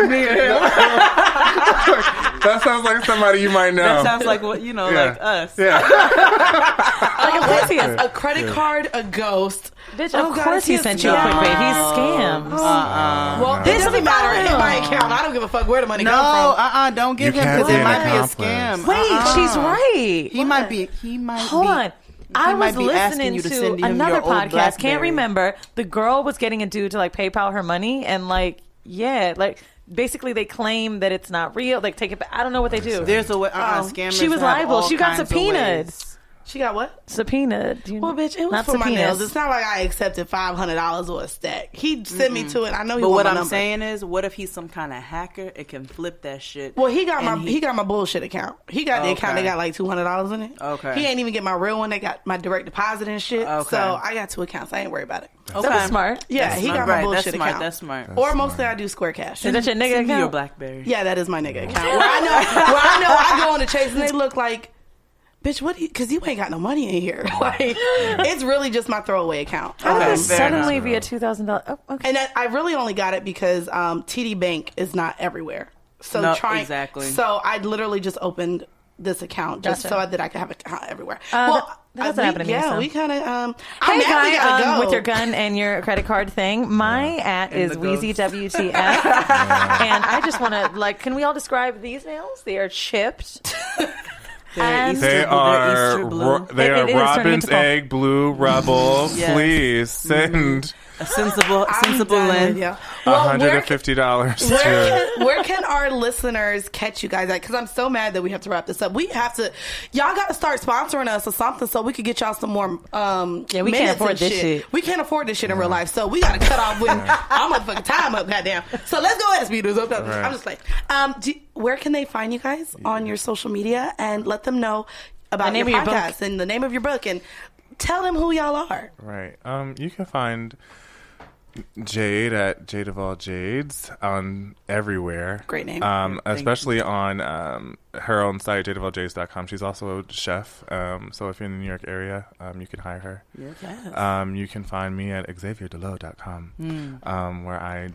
That sounds like somebody you might know. That sounds like what you know, Yeah. like us. Yeah. Like, of course he has. A credit card, a ghost. Bitch, Oh, of God, course he is sent you a quick pay. He's scam. scams. Well, it This doesn't is matter in fine. my account. I don't give a fuck where the money No, comes from. don't give You him can't because be it might an be a accomplice. scam. Wait, she's right. He might be. He might. Hold be, on. I might was be asking listening you to to send him another your old podcast. Can't BlackBerry. remember. The girl was getting a dude to like PayPal her money, and like, yeah, like basically they claim that it's not real. Like take it back. I don't know what they do. There's a way. Scammers. She was have liable. all She got kinds of subpoenaed. ways. She got what? Subpoenaed. Well, bitch, it was for my nails. It's not like I accepted $500 or a stack. He sent me to it. I know he. But what I'm number. saying is, what if he's some kind of hacker? It can flip that shit. Well, he got my bullshit account. He got the account that got like $200 in it. Okay. He ain't even get my real one. They got my direct deposit and shit. Okay. So I got 2 accounts. I ain't worried about it. Okay. That's smart. Yeah, he got my bullshit account. That's smart. Or mostly I do Square Cash. Is that your nigga account? Your BlackBerry. Yeah, that is my nigga account. Where I know I go on the Chase and they look like, bitch, what? Because you ain't got no money in here. Like, it's really just my throwaway account. How did this suddenly be a $2,000? Oh, okay. And I really only got it because TD Bank is not everywhere. So exactly. So I literally just opened this account just so that I could have an account everywhere. That doesn't happen to me. Yeah, we kind of. Hey guy, with your gun and your credit card thing, my @ is Wheezy WTF, and I just want to can we all describe these nails? They are chipped. They are Robin's Egg Blue Rubble. Yes. Please send a sensible length. Yeah. $150. Where can our listeners catch you guys at? Because I'm so mad that we have to wrap this up. Y'all got to start sponsoring us or something so we could get y'all some more. We can't afford this shit. We can't afford this shit in real life, so we got to cut off when I'm gonna fucking time up. Goddamn. So let's go ahead, speeders up. Right. I'm just like, where can they find you guys on your social media and let them know about your podcast and the name of your book and tell them who y'all are. Right. You can find Jade at Jade of All Jades on everywhere. Great name. Especially on her own site, jadeofaljades.com. She's also a chef. So if you're in the New York area, you can hire her. Yes. You can find me at xavierdelot.com, where I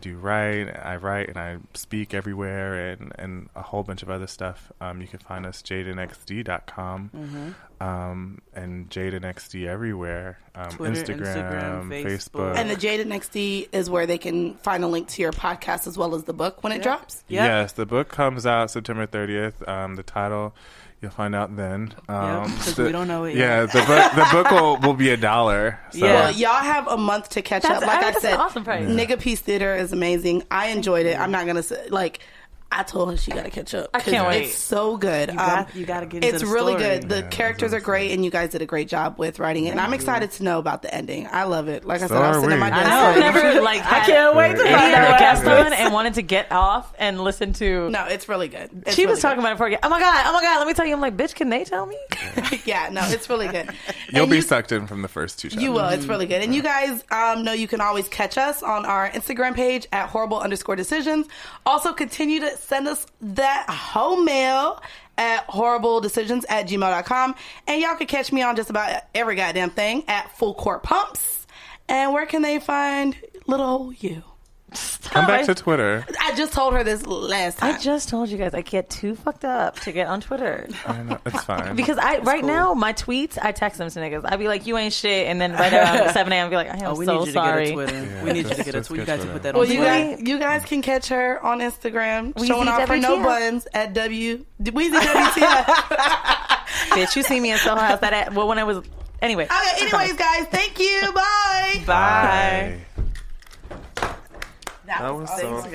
write and I speak everywhere and a whole bunch of other stuff. You can find us jadeandxd.com. And Jade and XD everywhere. Twitter, Instagram, Facebook. And the Jade and XD is where they can find a link to your podcast as well as the book when it drops? Yes, the book comes out September 30th. The title, you'll find out then. Because we don't know it yet. Yeah, the book will be $1. So. Yeah. Well, y'all have a month to catch up. Like I said, an awesome price. Nigga Peace Theater is amazing. I enjoyed it. I'm not going to say, I told her she got to catch up. I can't wait. It's so good. You got to get into It's the really story. good. The characters are great, and you guys did a great job with writing it. And I'm excited to know about the ending. I love it. Like I said, I was sitting at my desk. I've never I can't wait to find out guest on and wanted to get off and listen to. No, it's really good. She was talking about it before. Oh my god! Let me tell you. I'm like, bitch, can they tell me? Yeah, no, it's really good. You'll be sucked in from the first 2 chapters. You will. It's really good. And you guys know you can always catch us on our Instagram page at horrible_decisions. Also, continue to send us that home mail at horribledecisions@gmail.com. And y'all can catch me on just about every goddamn thing at Full Court Pumps. And where can they find little old you? Come back to Twitter. I just told her this last time. I just told you guys I get too fucked up to get on Twitter. I know, it's fine. Because now, my tweets, I text them to niggas. I be like, you ain't shit. And then right around 7 a.m., I be like, I am so sorry. We need you to get a Twitter. You guys can put that on Twitter. Well, you guys can catch her on Instagram, showing off her no buns at Weezy WTF. Bitch, you see me in Soho House when I was... Anyway. Okay, anyways, guys, thank you. Bye. Bye. That was so fun.